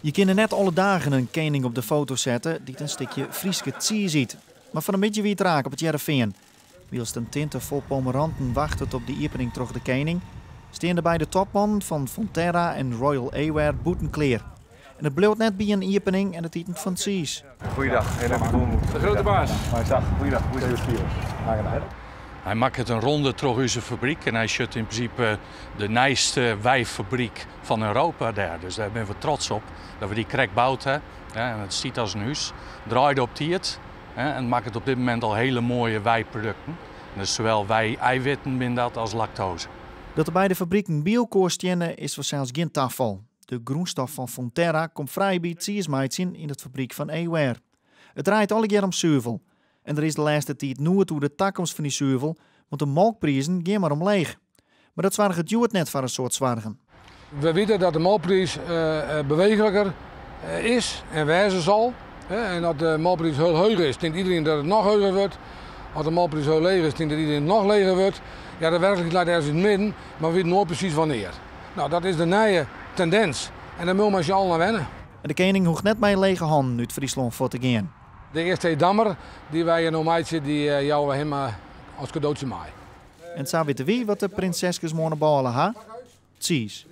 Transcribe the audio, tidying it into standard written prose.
Je kunt net alle dagen een koning op de foto zetten die een stukje Frieske zie ziet. Maar van een beetje wie het raakt op het Jereveen. Wielst een tinte vol pomeranten wacht op de opening terug de koning, staan de beide topmannen van Fonterra en Royal Air boetenkleer. En het bleef net bij een opening en het eten van het Cies. Goeiedag, de grote baas. Goeiedag, Hij maakt een ronde door onze fabriek en hij zet in principe de nijste wijfabriek van Europa daar. Dus daar ben we trots op dat we die krek bouwd hebben. En het ziet als een huis. Draait op tiert en maakt het op dit moment al hele mooie wijproducten. Dus zowel wij-eiwitten binnen dat als lactose. Dat de beide fabrieken bielkoos stenen is zelfs geen tafel. De groenstof van Fonterra komt vrij bij het Siersmeidsin in het fabriek van Aware. Het draait alle keer om zuivel. En er is de laatste tijd nooit hoe de toekomst van die zuivel, want de melkprijzen gaan maar omleeg. Maar dat zwaargen duurt net voor een soort zwaargen. We weten dat de melkprijs bewegelijker is en wijzen zal. En dat de melkprijs heel hoog is, denkt iedereen dat het nog hoger wordt. Als de melkprijs heel leeg is, denkt dat iedereen nog leger wordt. Ja, de werkelijkheid ligt ergens in het midden, maar we weten nooit precies wanneer. Nou, dat is de nieuwe tendens. En daar moet je al naar wennen. En de koning hoeft net met een lege hand uit Friesland voor te gaan. De eerste dammer die wij in Omeitje, die jou hem als cadeautje maaien. En zo weten wie wat de prinsesjes morgen balen ha? Tsies.